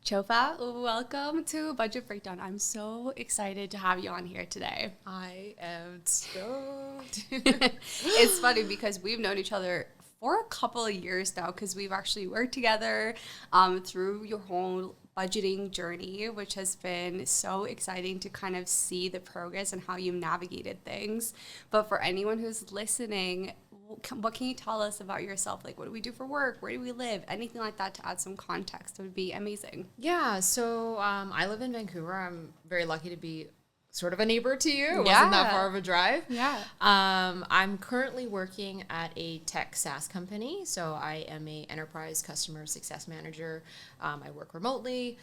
Chaufa, welcome to Budget Breakdown. I'm so excited to have you on here today. I am stoked. It's funny because we've known each other for a couple of years now because we've actually worked together through your whole budgeting journey, which has been so exciting to kind of see the progress and how you've navigated things. But for anyone who's listening, what can you tell us about yourself? Like, what do we do for work? Where do we live? Anything like that to add some context would be amazing. Yeah, so I live in Vancouver. I'm very lucky to be sort of a neighbor to you. It wasn't Yeah. that far of a drive. Yeah. I'm currently working at a tech SaaS company. So I am a enterprise customer success manager. I work remotely,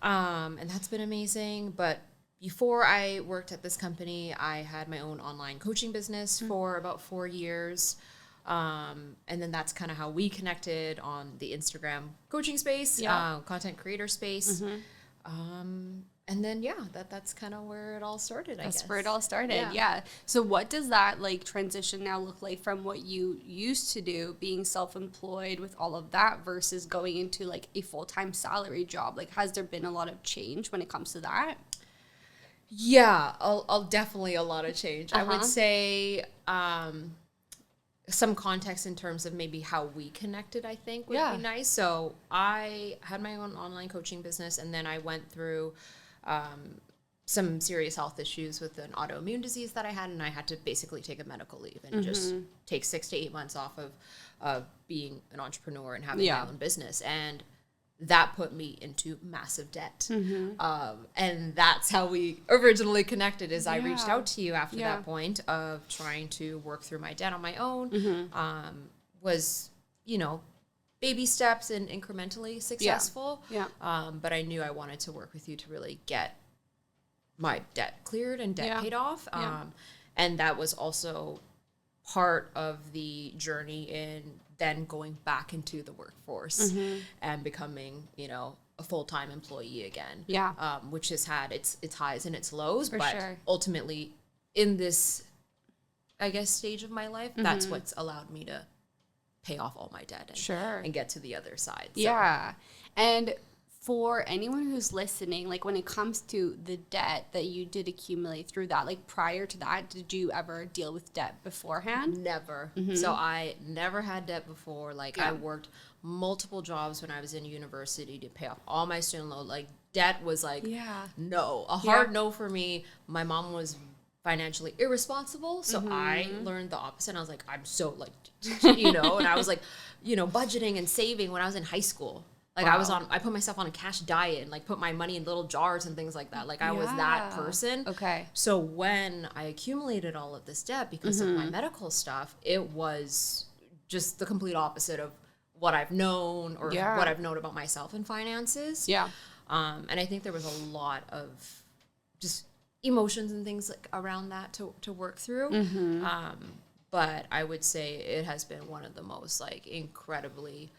and that's been amazing. But before I worked at this company, I had my own online coaching business for about 4 years. And then that's kind of how we connected on the Instagram coaching space, content creator space. And then, that's kind of where it all started, I guess. That's where it all started, yeah. So what does that, like, transition now look like from what you used to do, being self-employed with all of that, versus going into, like, a full-time salary job? Like, has there been a lot of change when it comes to that? Yeah, I'll definitely a lot of change. I would say some context in terms of maybe how we connected, I think, would be nice. So I had my own online coaching business, and then I went through some serious health issues with an autoimmune disease that I had, and I had to basically take a medical leave and just take 6 to 8 months off of being an entrepreneur and having my own business. And that put me into massive debt. And that's how we originally connected, is I reached out to you after that point of trying to work through my debt on my own. Was, baby steps and incrementally successful. But I knew I wanted to work with you to really get my debt cleared and debt paid off. And that was also part of the journey in then going back into the workforce and becoming, a full-time employee again. Which has had its highs and its lows, ultimately in this, I guess, stage of my life, that's what's allowed me to pay off all my debt and get to the other side. So. Yeah. And for anyone who's listening, like, when it comes to the debt that you did accumulate through that, like, prior to that, did you ever deal with debt beforehand? Never. So I never had debt before. Like, I worked multiple jobs when I was in university to pay off all my student loan. Like, debt was like, no, a hard no for me. My mom was financially irresponsible, so I learned the opposite. I was like, I'm so, like, and I was like, budgeting and saving when I was in high school. Like, I put myself on a cash diet and, like, put my money in little jars and things like that. Like, I was that person. Okay. So when I accumulated all of this debt because of my medical stuff, it was just the complete opposite of what I've known or what I've known about myself in finances. And I think there was a lot of just emotions and things like around that to work through. But I would say it has been one of the most, like, incredibly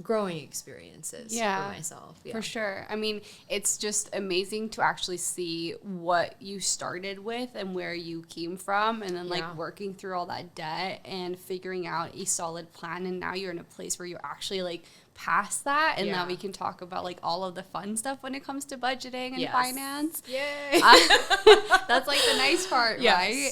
growing experiences for myself. For sure. I mean, it's just amazing to actually see what you started with and where you came from, and then like working through all that debt and figuring out a solid plan, and now you're in a place where you're actually like past that, and now we can talk about like all of the fun stuff when it comes to budgeting and finance. Yay. That's like the nice part, right?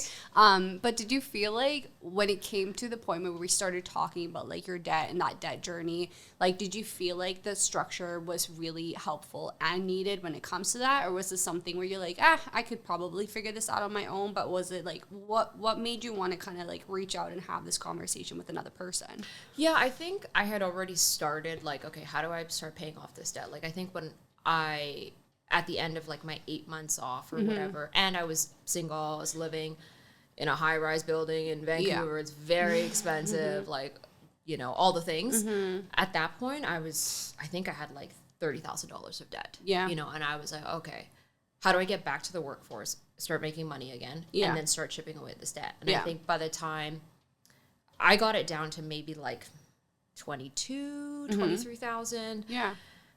But did you feel like when it came to the point where we started talking about like your debt and that debt journey, like, did you feel like the structure was really helpful and needed when it comes to that? Or was this something where you're like, I could probably figure this out on my own? But was it like, what made you want to kind of like reach out and have this conversation with another person? Yeah, I think I had already started like, okay, how do I start paying off this debt? Like, I think when at the end of like my 8 months off or whatever, and I was single, I was living in a high-rise building in Vancouver. It's very expensive, like, all the things. At that point, I think I had like $30,000 of debt. And I was like, okay, how do I get back to the workforce, start making money again, and then start chipping away at this debt? And I think by the time I got it down to maybe like 23,000.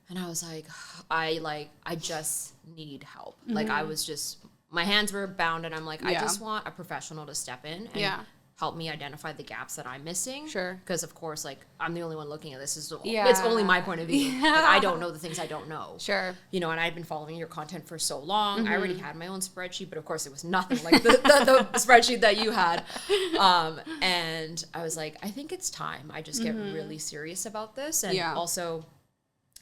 And I was like, I just need help. Like, I was just, my hands were bound, and I'm like, I just want a professional to step in and help me identify the gaps that I'm missing. Sure. Because, of course, like, I'm the only one looking at this. It's Yeah. only my point of view. Yeah. Like, I don't know the things I don't know. Sure. You know, and I've been following your content for so long. Mm-hmm. I already had my own spreadsheet, but of course it was nothing like the spreadsheet that you had. And I was like, I think it's time I just get really serious about this. And also,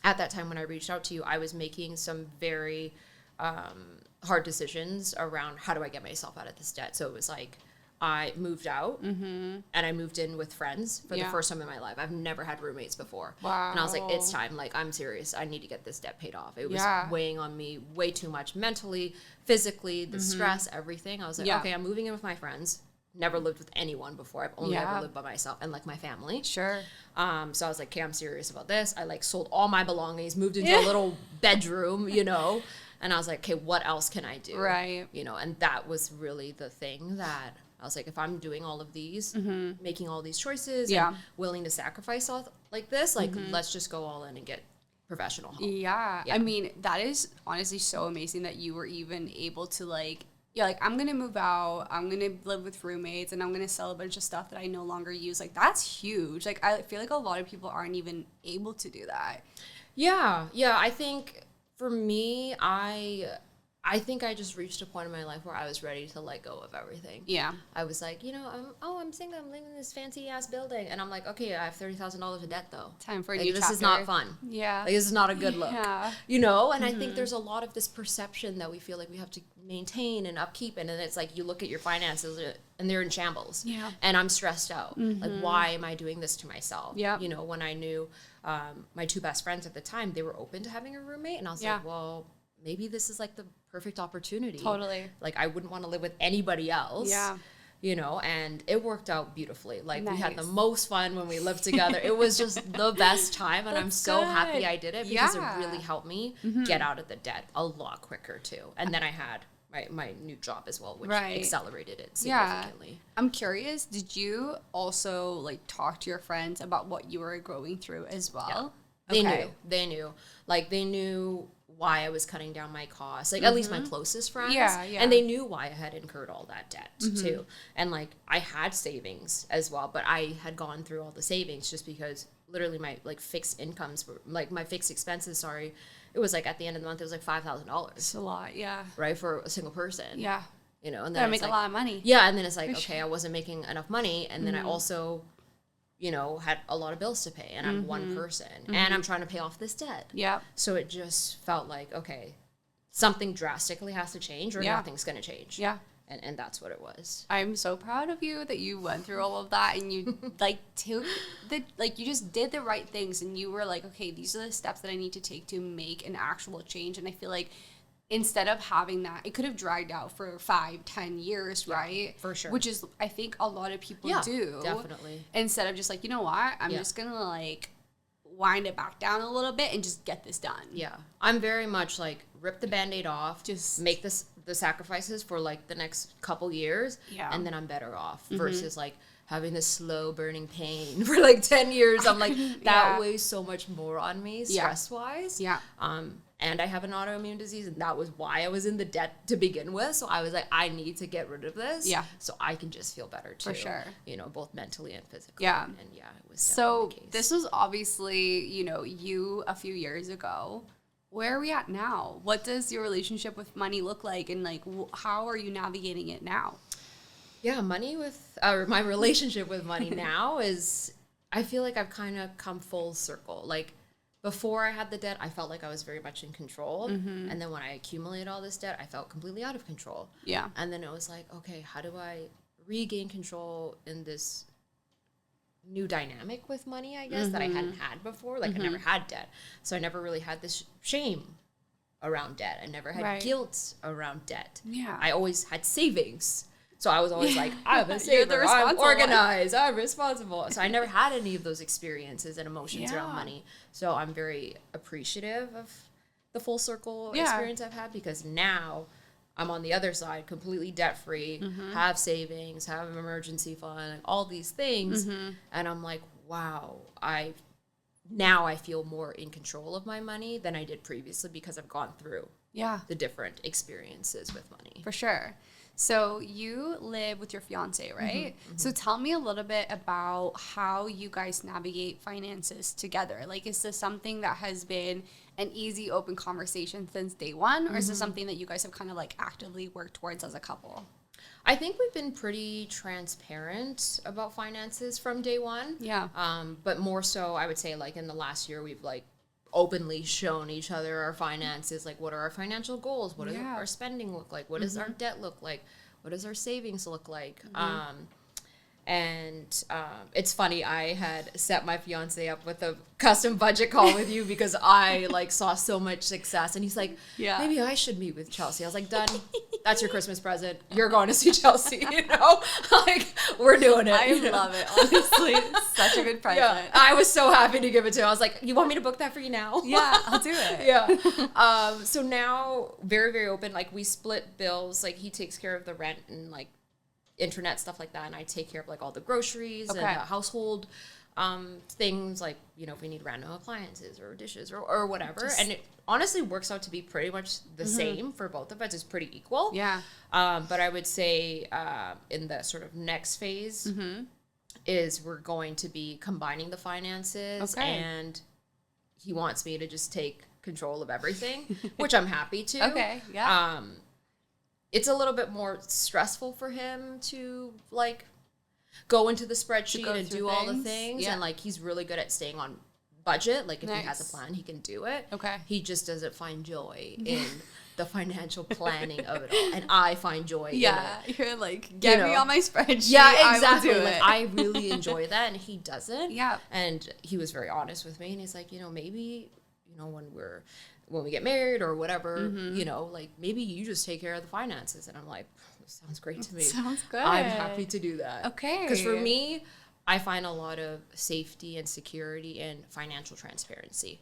at that time when I reached out to you, I was making some very hard decisions around how do I get myself out of this debt. So it was like, I moved out and I moved in with friends for the first time in my life. I've never had roommates before. Wow. And I was like, it's time. Like, I'm serious. I need to get this debt paid off. It was weighing on me way too much mentally, physically, the stress, everything. I was like, okay, I'm moving in with my friends. Never lived with anyone before. I've only ever lived by myself and like my family. Sure. So I was like, okay, I'm serious about this. I like sold all my belongings, moved into a little bedroom, you know, and I was like, okay, what else can I do? Right. You know, and that was really the thing that I was like, if I'm doing all of these, making all these choices and willing to sacrifice all like this, like, let's just go all in and get professional help. Yeah. I mean, that is honestly so amazing that you were even able to like, like, I'm going to move out, I'm going to live with roommates, and I'm going to sell a bunch of stuff that I no longer use. Like, that's huge. Like, I feel like a lot of people aren't even able to do that. Yeah. I think for me, I think I just reached a point in my life where I was ready to let go of everything. Yeah. I was like, you know, I'm single, I'm living in this fancy ass building. And I'm like, okay, I have $30,000 of debt though. Time for a like, new this chapter. Is not fun. Yeah. Like, this is not a good look. Yeah. You know, and I think there's a lot of this perception that we feel like we have to maintain and upkeep. And then it's like, you look at your finances and they're in shambles. Yeah. And I'm stressed out. Like, why am I doing this to myself? Yeah. You know, when I knew my two best friends at the time, they were open to having a roommate. And I was like, well, maybe this is like the perfect opportunity. Totally. Like, I wouldn't want to live with anybody else. Yeah. You know, and it worked out beautifully. Like, we had the most fun when we lived together. It was just the best time, and I'm so happy I did it because it really helped me get out of the debt a lot quicker too. And then I had my new job as well, which accelerated it significantly. Yeah. I'm curious, did you also like talk to your friends about what you were going through as well? Yeah. They knew. Like, they knew why I was cutting down my costs, like at least my closest friends. Yeah. And they knew why I had incurred all that debt too. And like, I had savings as well, but I had gone through all the savings just because literally my like fixed incomes were like my fixed expenses, it was like at the end of the month, it was like $5,000. It's a lot. Yeah. Right. For a single person. Yeah. You know, and then I make a lot of money. Yeah. And then it's like, okay, I wasn't making enough money. And then I also, you know, had a lot of bills to pay, and I'm one person, and I'm trying to pay off this debt. Yeah. So it just felt like, okay, something drastically has to change, or nothing's going to change. Yeah. And that's what it was. I'm so proud of you that you went through all of that, and you like took you just did the right things, and you were like, okay, these are the steps that I need to take to make an actual change. And I feel like instead of having that, it could have dragged out for 5-10 years, right? For sure. Which is, I think, a lot of people do. Definitely. Instead of just like, you know what? I'm just going to like wind it back down a little bit and just get this done. Yeah. I'm very much like, rip the Band-Aid off, just make the sacrifices for like the next couple years, and then I'm better off versus like having this slow burning pain for like 10 years. I'm like, that weighs so much more on me stress-wise. Yeah. And I have an autoimmune disease, and that was why I was in the debt to begin with. So I was like, I need to get rid of this so I can just feel better too. For sure. You know, both mentally and physically. Yeah. And it was definitely the case. This was obviously, you know, you a few years ago. Where are we at now? What does your relationship with money look like? And like, how are you navigating it now? Yeah, my relationship with money now is, I feel like I've kind of come full circle. Like, before I had the debt, I felt like I was very much in control. And then when I accumulated all this debt, I felt completely out of control. Yeah. And then it was like, okay, how do I regain control in this new dynamic with money, I guess, that I hadn't had before? Like, I never had debt. So I never really had this shame around debt. I never had guilt around debt. Yeah. I always had savings. So I was always like, I'm a saver, I'm organized, I'm responsible. So I never had any of those experiences and emotions around money. So I'm very appreciative of the full circle experience I've had, because now I'm on the other side, completely debt-free, have savings, have an emergency fund, like all these things. And I'm like, wow, now I feel more in control of my money than I did previously, because I've gone through the different experiences with money. For sure. So you live with your fiance, right? So tell me a little bit about how you guys navigate finances together. Like, is this something that has been an easy, open conversation since day one? Or is this something that you guys have kind of like actively worked towards as a couple? I think we've been pretty transparent about finances from day one. Yeah. But more so, I would say, like, in the last year, we've, like, openly shown each other our finances. Like, what are our financial goals? What does our spending look like? What does our debt look like? What does our savings look like? It's funny, I had set my fiance up with a custom budget call with you because I like saw so much success, and he's like, maybe I should meet with Chelsea. I was like, done. That's your Christmas present. You're going to see Chelsea, like, we're doing it. I love it, honestly. It's such a good present. Yeah, I was so happy to give it to him. I was like, you want me to book that for you now? Yeah, I'll do it. Yeah. So now, very, very open. Like, we split bills. Like, he takes care of the rent and, like, internet, stuff like that, and I take care of, like, all the groceries and household things, like, if we need random appliances or dishes or whatever. And it honestly works out to be pretty much the same for both of us. It's pretty equal. Yeah. But I would say in the sort of next phase is we're going to be combining the finances, and he wants me to just take control of everything, which I'm happy to. Okay. Yeah. It's a little bit more stressful for him to, like, go into the spreadsheet and do all the things. Yeah. And, like, he's really good at staying on budget. Like, if he has a plan, he can do it. Okay. He just doesn't find joy in the financial planning of it all. And I find joy in it. You're like, get me on my spreadsheet. Yeah, exactly. I will do like, it. I really enjoy that, and he doesn't. Yeah. And he was very honest with me, and he's like, maybe, when we get married or whatever, like, maybe you just take care of the finances. And I'm like, this sounds great to me. Sounds good. I'm happy to do that. Okay. Because for me, I find a lot of safety and security in financial transparency.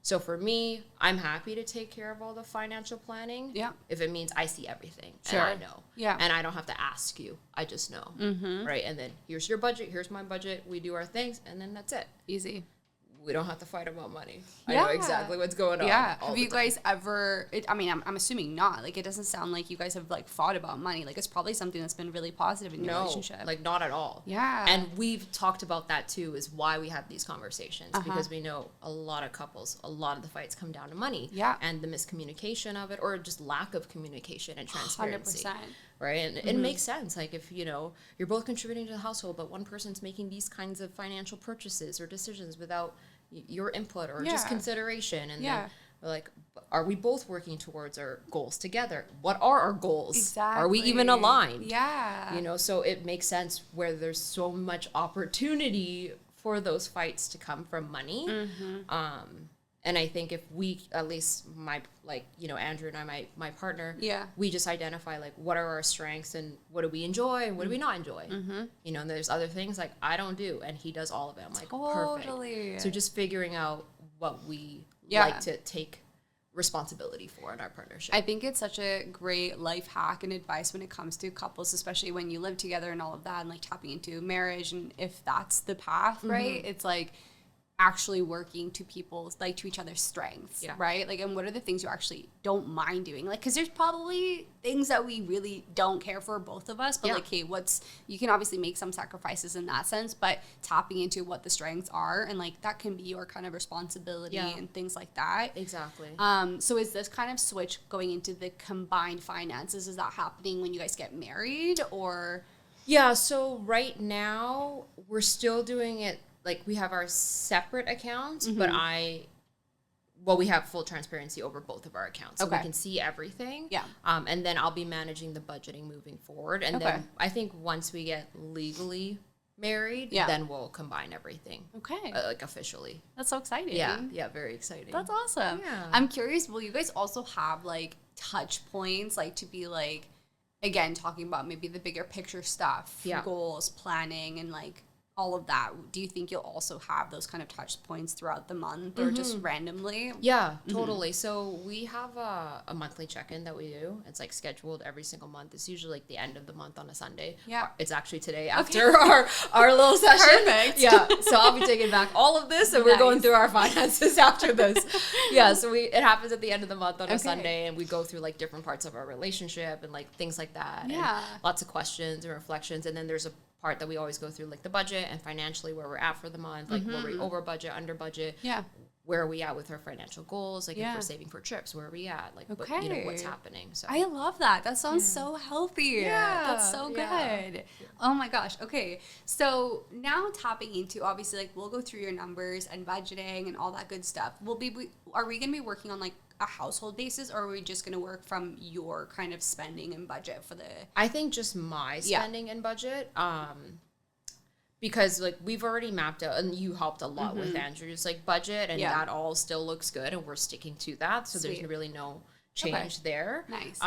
So for me, I'm happy to take care of all the financial planning. Yeah. If it means I see everything. Sure. And I know. Yeah. And I don't have to ask you. I just know. Right. And then here's your budget. Here's my budget. We do our things. And then that's it. Easy. We don't have to fight about money. I know exactly what's going on. Yeah. Have you guys ever, I'm assuming not. Like, it doesn't sound like you guys have, like, fought about money. Like, it's probably something that's been really positive in your relationship. Like, not at all. Yeah. And we've talked about that, too, is why we have these conversations. Because we know a lot of couples, a lot of the fights come down to money. Yeah. And the miscommunication of it, or just lack of communication and transparency. 100%. Right? And it makes sense. Like, if, you're both contributing to the household, but one person's making these kinds of financial purchases or decisions without your input or just consideration, and then we're like, are we both working towards our goals together? What are our goals? Exactly. Are we even aligned? Yeah. So it makes sense where there's so much opportunity for those fights to come from money. And I think if we, at least Andrew and I, my partner, we just identify, like, what are our strengths and what do we enjoy and what do we not enjoy? And there's other things, like, I don't do, and he does all of it. I'm like, perfect. So just figuring out what we like to take responsibility for in our partnership. I think it's such a great life hack and advice when it comes to couples, especially when you live together and all of that, and, like, tapping into marriage, and if that's the path, right? It's like actually working to to each other's strengths, right? Like, and what are the things you actually don't mind doing? Like, because there's probably things that we really don't care for, both of us, but like, hey, you can obviously make some sacrifices in that sense, but tapping into what the strengths are, and, like, that can be your kind of responsibility and things like that. Exactly. So is this kind of switch going into the combined finances, is that happening when you guys get married, or? Yeah, so right now we're still doing it. Like, we have our separate accounts, but we have full transparency over both of our accounts. So we can see everything. Yeah. And then I'll be managing the budgeting moving forward. And then I think once we get legally married, then we'll combine everything. Okay. Like, officially. That's so exciting. Yeah, very exciting. That's awesome. Yeah. I'm curious, will you guys also have, like, touch points, like, to be, like, again, talking about maybe the bigger picture stuff, goals, planning, and, like, all of that, do you think you'll also have those kind of touch points throughout the month or just randomly? Yeah, totally. So we have a monthly check-in that we do. It's like scheduled every single month. It's usually like the end of the month on a Sunday. Yeah. It's actually today after our little session. Perfect. Yeah. So I'll be taking back all of this and we're going through our finances after this. Yeah. So it happens at the end of the month on a Sunday, and we go through like different parts of our relationship and like things like that. Yeah. And lots of questions and reflections. And then there's a part that we always go through, like the budget and financially where we're at for the month, like were we over budget, under budget, where are we at with our financial goals, like if we're saving for trips, where are we at, like what, you know, what's happening. So I love that. That sounds so healthy. That's so good. Oh my gosh. Okay, so now tapping into, obviously, like we'll go through your numbers and budgeting and all that good stuff. Are we gonna be working on like a household basis, or are we just going to work from your kind of spending and budget for the... I think just my spending and budget, because like we've already mapped out, and you helped a lot with Andrew's like budget, and that all still looks good, and we're sticking to that, so there's really no change there. Nice.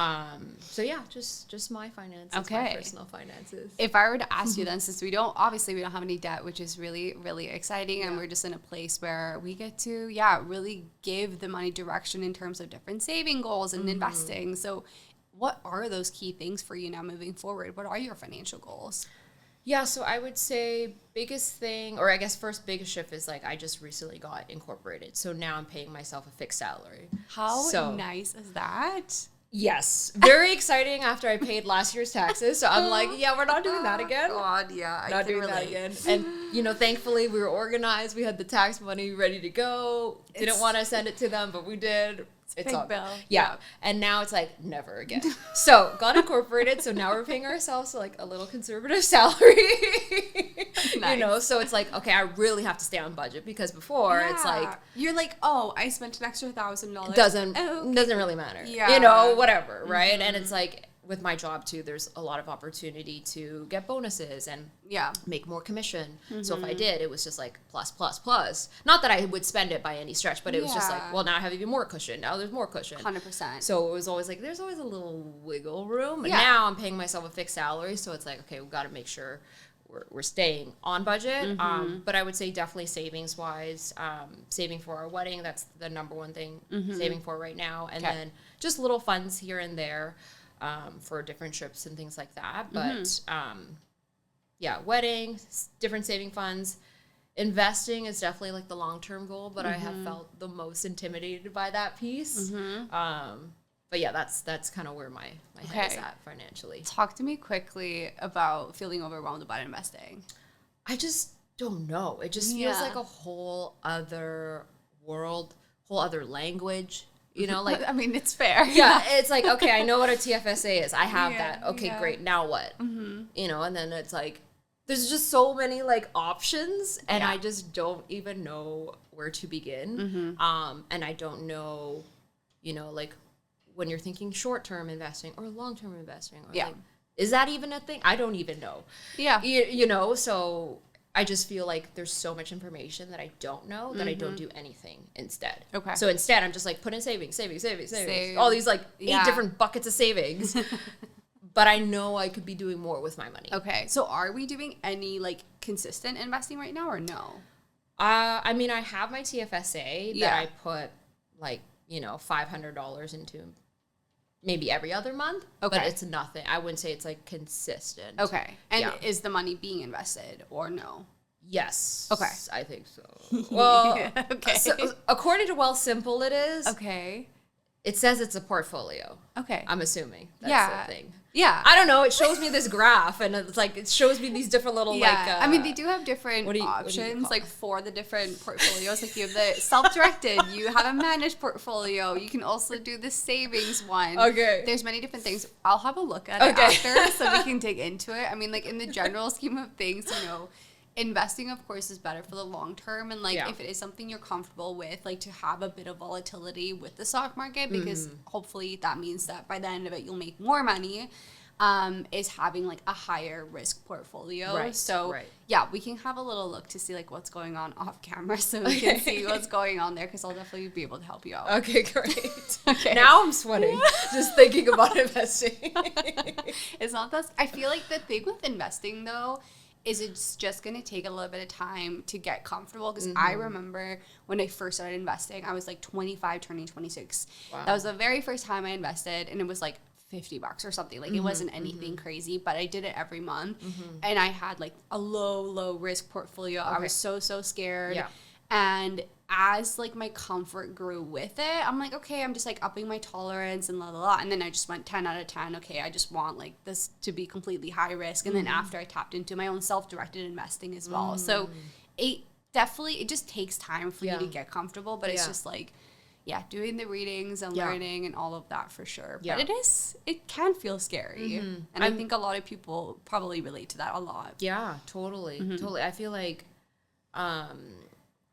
So yeah, just my finances, my personal finances. If I were to ask you then, since we don't have any debt, which is really, really exciting, and we're just in a place where we get to, really give the money direction in terms of different saving goals and investing. So what are those key things for you now moving forward? What are your financial goals? Yeah, so I would say biggest thing, or I guess first biggest shift is like I just recently got incorporated. So now I'm paying myself a fixed salary. How nice is that? Yes. Very exciting after I paid last year's taxes. So I'm like, we're not doing that again. God, yeah. Not doing that again. And, you know, thankfully we were organized. We had the tax money ready to go. Didn't want to send it to them, but we did. It's big all bill. Yeah. And now it's like never again. So got incorporated. So now we're paying ourselves like a little conservative salary. You know, so it's like, okay, I really have to stay on budget, because before it's like you're like, oh, I spent an extra $1,000. Doesn't really matter. Yeah. You know, whatever, right? And it's like with my job too, there's a lot of opportunity to get bonuses and make more commission. So if I did, it was just like plus. Not that I would spend it by any stretch, but it was just like, well, now I have even more cushion. Now there's more cushion. 100%. So it was always like, there's always a little wiggle room. But now I'm paying myself a fixed salary. So it's like, okay, we've got to make sure we're staying on budget. But I would say definitely savings wise, saving for our wedding. That's the number one thing saving for right now. And then just little funds here and there. For different trips and things like that. But wedding, different saving funds. Investing is definitely like the long-term goal, but I have felt the most intimidated by that piece. But yeah, that's kind of where my head is at financially. Talk to me quickly about feeling overwhelmed about investing. I just don't know. It just feels like a whole other world, whole other language. You know, like, I mean, it's fair. Yeah, it's like, okay, I know what a TFSA is. I have that. Okay, great. Now what? You know, and then it's like, there's just so many like options, and I just don't even know where to begin. And I don't know, you know, like when you're thinking short-term investing or long-term investing, or like, is that even a thing? I don't even know. Yeah. You know, so I just feel like there's so much information that I don't know that I don't do anything instead. Okay. So instead, I'm just like, put in savings. All these like 8 different buckets of savings. But I know I could be doing more with my money. Okay. So are we doing any like consistent investing right now, or no? I mean, I have my TFSA that I put like, you know, $500 into maybe every other month. Okay. But it's nothing. I wouldn't say it's like consistent. Okay. And is the money being invested or no? Yes. Okay. I think so. Well, okay. So, according to Wealthsimple, it is. Okay. It says it's a portfolio. Okay. I'm assuming that's the thing. Yeah. I don't know. It shows me this graph, and it's like, it shows me these different little, like... I mean, they do have different options, like, for the different portfolios. Like, you have the self-directed, you have a managed portfolio, you can also do the savings one. Okay. There's many different things. I'll have a look at it after, so we can dig into it. I mean, like, in the general scheme of things, you know, investing, of course, is better for the long term. And, like, if it is something you're comfortable with, like, to have a bit of volatility with the stock market, because hopefully that means that by the end of it, you'll make more money, is having, like, a higher risk portfolio. Right. So, yeah, we can have a little look to see, like, what's going on off camera, so we can see what's going on there, because I'll definitely be able to help you out. Okay, great. Okay. Now I'm sweating just thinking about investing. It's not that... I feel like the thing with investing, though, is it's just going to take a little bit of time to get comfortable? Because I remember when I first started investing, I was like 25, turning 26. Wow. That was the very first time I invested, and it was like $50 or something. Like, it wasn't anything crazy, but I did it every month. And I had like a low risk portfolio. I was so scared. Yeah. And as like my comfort grew with it, I'm like, okay, I'm just like upping my tolerance and and then I just went 10 out of 10. Okay, I just want like this to be completely high risk. And then after, I tapped into my own self-directed investing as well. So it just takes time for you to get comfortable, but it's just like, doing the readings and learning and all of that for sure. Yeah. But it can feel scary. And I think a lot of people probably relate to that a lot. Yeah, totally. Totally. I feel like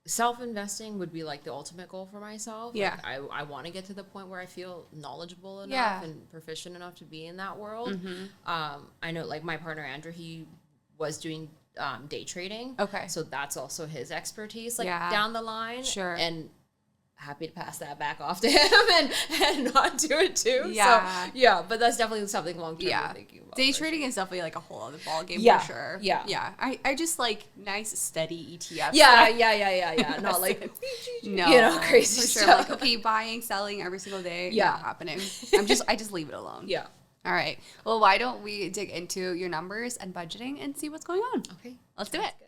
self-investing would be like the ultimate goal for myself. Yeah. Like, I want to get to the point where I feel knowledgeable enough and proficient enough to be in that world. I know like my partner, Andrew, he was doing day trading. Okay. So that's also his expertise, like down the line. Sure. And happy to pass that back off to him and not do it too. Yeah. So, yeah, but that's definitely something long-term I'm thinking about. Day trading is definitely like a whole other ballgame for sure. Yeah. Yeah. I just like nice, steady ETFs. Yeah. Not like, crazy for sure. Stuff. Like, okay, buying, selling every single day. Not happening. I just leave it alone. Yeah. All right. Well, why don't we dig into your numbers and budgeting and see what's going on? Okay. Let's do it. Good.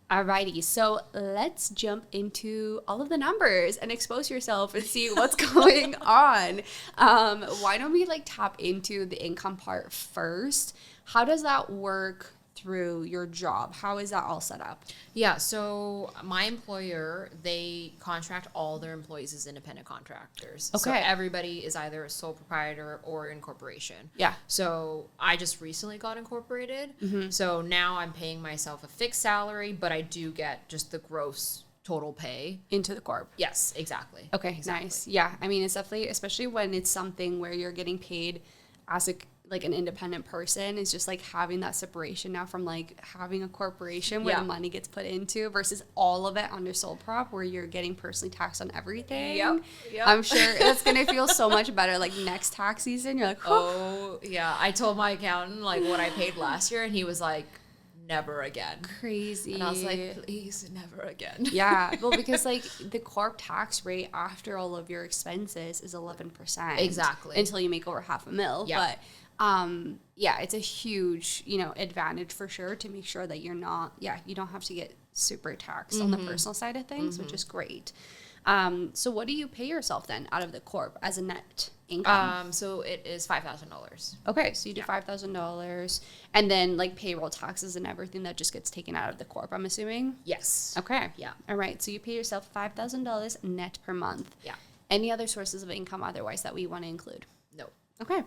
Alrighty, so let's jump into all of the numbers and expose yourself and see what's going on. Why don't we like tap into the income part first? How does that work through your job? How is that all set up? Yeah, so my employer, they contract all their employees as independent contractors. Okay. So everybody is either a sole proprietor or incorporation. Yeah. So I just recently got incorporated. So now I'm paying myself a fixed salary, but I do get just the gross total pay. Into the corp. Yes, exactly. Okay, exactly. Nice. Yeah, I mean, it's definitely, especially when it's something where you're getting paid as like an independent person, is just like having that separation now from like having a corporation where the money gets put into versus all of it under sole prop where you're getting personally taxed on everything. Yep. I'm sure that's gonna feel so much better. Like next tax season, you're like, oh yeah. I told my accountant like what I paid last year, and he was like, never again. Crazy. And I was like, please, never again. Yeah. Well, because like the corp tax rate after all of your expenses is 11%. Exactly. Until you make over $500,000. Yeah. But it's a huge, advantage for sure to make sure that you're not, you don't have to get super taxed on the personal side of things, which is great. So what do you pay yourself then out of the corp as a net income? So it is $5,000. Okay, so you do $5,000, and then like payroll taxes and everything that just gets taken out of the corp, I'm assuming? Yes. Okay. Yeah. All right, so you pay yourself $5,000 net per month. Yeah. Any other sources of income otherwise that we want to include? No. Okay.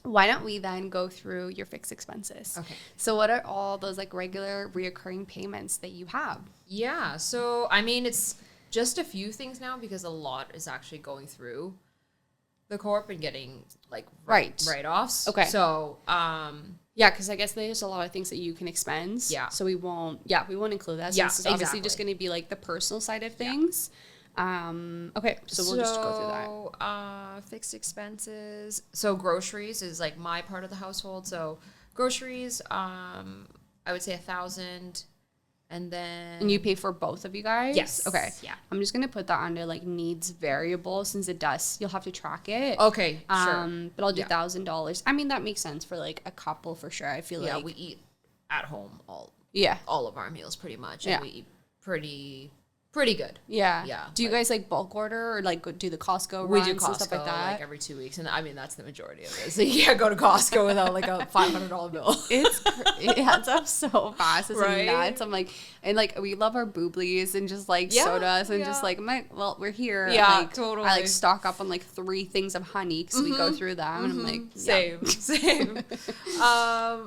Why don't we then go through your fixed expenses? Okay. So what are all those like regular reoccurring payments that you have? Yeah. So, I mean, it's just a few things now because a lot is actually going through the corp and getting like write-offs. Okay. So, because I guess there's a lot of things that you can expense. Yeah. So we won't include that. Since it's obviously just going to be like the personal side of things. Yeah. Okay, so we'll just go through that. Fixed expenses. So groceries is like my part of the household. So groceries, I would say $1,000, and then. And you pay for both of you guys? Yes. Okay. Yeah. I'm just gonna put that under like needs variable since you'll have to track it. Okay. Sure. But I'll do $1,000. I mean that makes sense for like a couple for sure. I feel like we eat at home all of our meals pretty much, and we eat pretty good. Yeah. Yeah. Do you guys like bulk order or like go do the Costco runs and stuff like that? Like every 2 weeks. And I mean, that's the majority of it. So you can't go to Costco without like a $500 bill. It adds up so fast. It's nuts. I'm like, and like we love our booblies and just like sodas and just like, we're here. Yeah, like, totally. I like stock up on like 3 things of honey because we go through them and I'm like, same.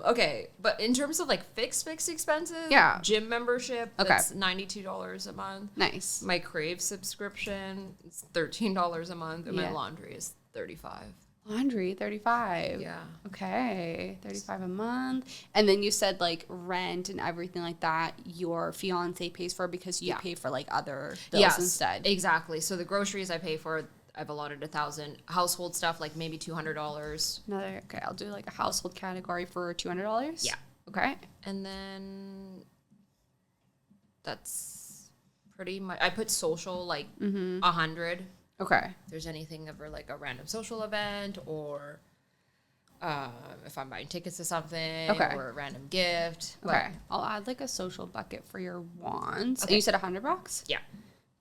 Okay. But in terms of like fixed expenses, gym membership, that's $92 a month. Nice. My Crave subscription is $13 a month, and my laundry is $35. Laundry, $35. Yeah. Okay, $35 a month. And then you said like rent and everything like that. Your fiance pays for because you pay for like other bills instead. Exactly. So the groceries I pay for, I've allotted $1,000. Household stuff like maybe $200. Okay, I'll do like a household category for $200. Yeah. Okay. And then that's pretty much, I put social like 100. Okay. If there's anything ever like a random social event, or if I'm buying tickets to something, or a random gift. Okay. I'll add like a social bucket for your wants. Okay. And you said $100? Yeah.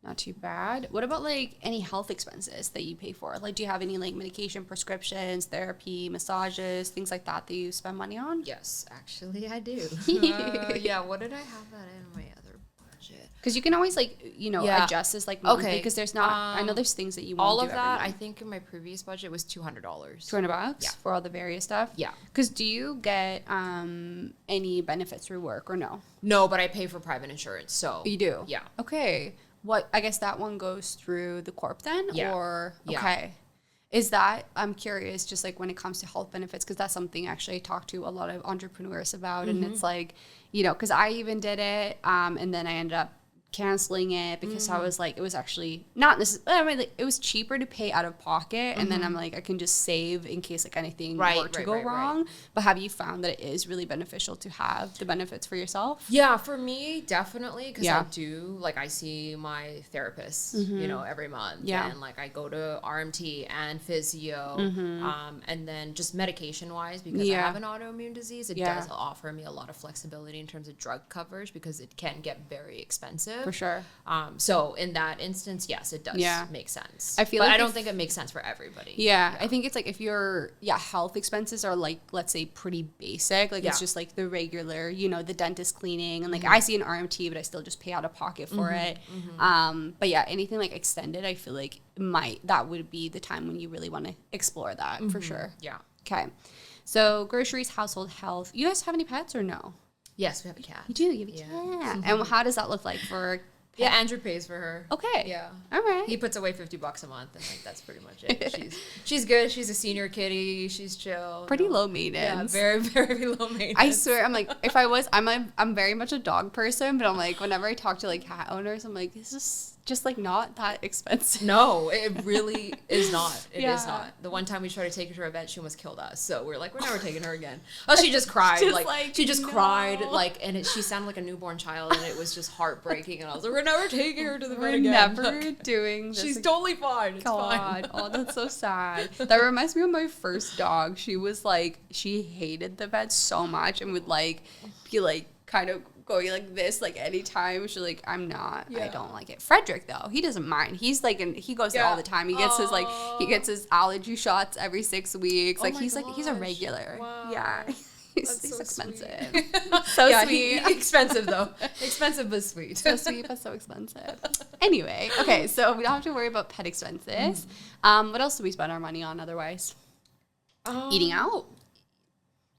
Not too bad. What about like any health expenses that you pay for? Like, do you have any like medication, prescriptions, therapy, massages, things like that you spend money on? Yes, actually I do. Yeah, what did I have that in my other budget? Because you can always like, adjust this like monthly, because there's not, I know there's things that you won't all do of that, every I month. think in my previous budget was $200. $200 Yeah. for all the various stuff? Yeah. Because do you get any benefits through work or no? No, but I pay for private insurance, so. You do? Yeah. Okay. What, I guess that one goes through the corp then? Yeah. Or, Yeah. okay. Is that, I'm curious, just like when it comes to health benefits, because that's something actually I talk to a lot of entrepreneurs about. And it's like, because I even did it, and then I ended up canceling it because I was like, it was actually not this. I mean, like, it was cheaper to pay out of pocket, and then I'm like, I can just save in case like anything were to go wrong. But have you found that it is really beneficial to have the benefits for yourself? Yeah, for me, definitely, because Yeah. I do, like, I see my therapist, every month. Yeah. And, like, I go to RMT and physio, and then just medication-wise, because I Yeah. have an autoimmune disease, it Yeah. does offer me a lot of flexibility in terms of drug coverage, because it can get very expensive. For sure. So in that instance, yes, it does make sense. I feel but like I don't think it makes sense for everybody. Yeah, I think it's like if your health expenses are like, let's say, pretty basic, like it's just like the regular, the dentist cleaning, and like I see an RMT, but I still just pay out of pocket for it. But yeah, anything like extended, I feel like that would be the time when you really want to explore that for sure. Yeah. Okay, so groceries, household health. You guys have any pets or no? Yes, we have a cat. You do. You have a cat. And how does that look like for? Yeah, Andrew pays for her. Okay. Yeah. All right. He puts away $50 a month, and like that's pretty much it. She's good. She's a senior kitty. She's chill. Pretty low Yeah, maintenance. very very low maintenance. I swear, I'm like, if I was, I'm very much a dog person, but I'm like, whenever I talk to like cat owners, I'm like, this is just like not that expensive. No, it really is not. It is Yeah. not. The one time we tried to take her to her event, she almost killed us. So we're like, we're never taking her again. Oh, she just cried. She just cried. And she sounded like a newborn child, and it was just heartbreaking. And I was like, we're never taking her to the vet again. Never doing this. She's totally fine. It's fine. God, oh, that's so sad. That reminds me of my first dog. She was like, she hated the vet so much and would like be like kind of going like this like anytime. She's like, I don't like it. Frederick though, he doesn't mind. He's like, he goes there all the time. He gets his allergy shots every 6 weeks. Like he's a regular. Wow. Yeah. That's He's so expensive. sweet. So sweet. Expensive though. Expensive but sweet. So sweet but so expensive. Anyway, okay, so we don't have to worry about pet expenses. What else do we spend our money on otherwise? Eating out?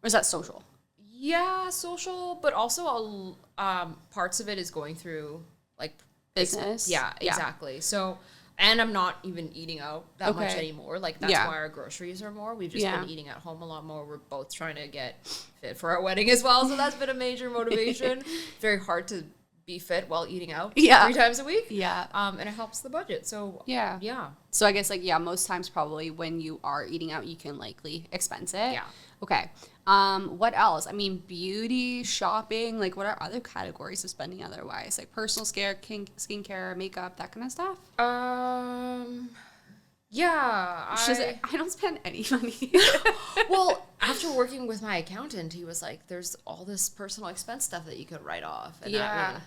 Or is that social? Yeah, social, but also parts of it is going through like Business? Yeah, Yeah. exactly. So, and I'm not even eating out that much Okay. anymore. Like that's Yeah. why our groceries are more. We've just Yeah. been eating at home a lot more. We're both trying to get fit for our wedding as well. So that's been a major motivation. Very hard to be fit while eating out 3 times a week. Yeah. And it helps the budget. So Yeah. yeah. So I guess most times probably when you are eating out, you can likely expense it. Yeah. Okay. What else? I mean, beauty, shopping, like what are other categories of spending otherwise? Like personal care, skincare, makeup, that kind of stuff? Yeah. I don't spend any money. Well, after working with my accountant, he was like, there's all this personal expense stuff that you could write off. And yeah.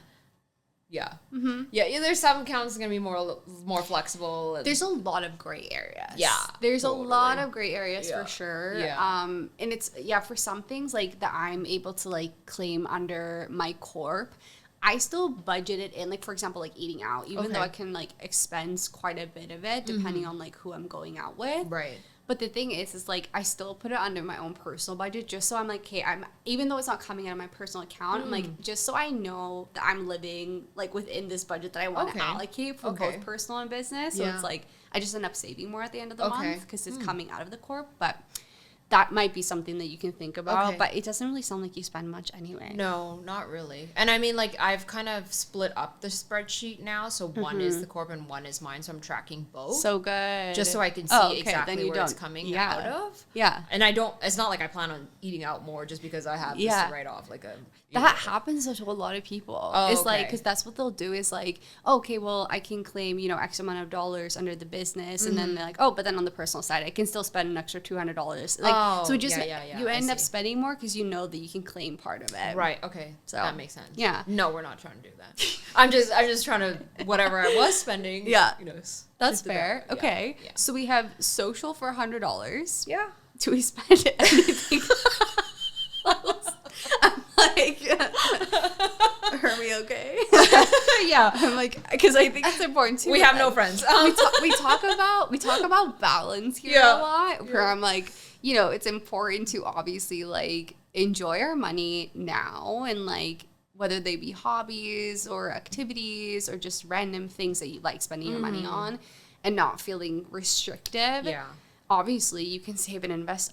There's some accounts going to be more flexible. And There's a lot of gray areas. Yeah, There's totally. a lot of gray areas Yeah. for sure. Yeah. And it's, for some things like that I'm able to like claim under my corp, I still budget it in, like, for example, like eating out, even though I can like expense quite a bit of it depending on like who I'm going out with. Right. But the thing is like I still put it under my own personal budget just so I'm like, okay, even though it's not coming out of my personal account, I'm like, just so I know that I'm living like within this budget that I want to allocate for both personal and business. So it's like I just end up saving more at the end of the month because it's coming out of the corp. But that might be something that you can think about, Okay. but it doesn't really sound like you spend much anyway. No, not really. And I mean, like, I've kind of split up the spreadsheet now. So one is the corp and one is mine. So I'm tracking both. So good. Just so I can see exactly where it's coming out of. Yeah. And it's not like I plan on eating out more just because I have this to write off. Like that happens to a lot of people. Oh, it's like, because that's what they'll do is like, okay, well, I can claim, X amount of dollars under the business. And then they're like, oh, but then on the personal side, I can still spend an extra $200. Like, so just, you end up spending more because you know that you can claim part of it. Right. Okay. So that makes sense. Yeah. No, we're not trying to do that. I'm just trying to, whatever I was spending. Yeah. That's fair. Okay. Yeah. So we have social for $100. Yeah. Do we spend anything else? I'm like, are we okay? Yeah. I'm like, because I think it's important too. We have no friends. we talk about balance here a lot. Where I'm like, it's important to obviously like enjoy our money now, and like whether they be hobbies or activities or just random things that you like spending your money on, and not feeling restrictive. Yeah. Obviously, you can save and invest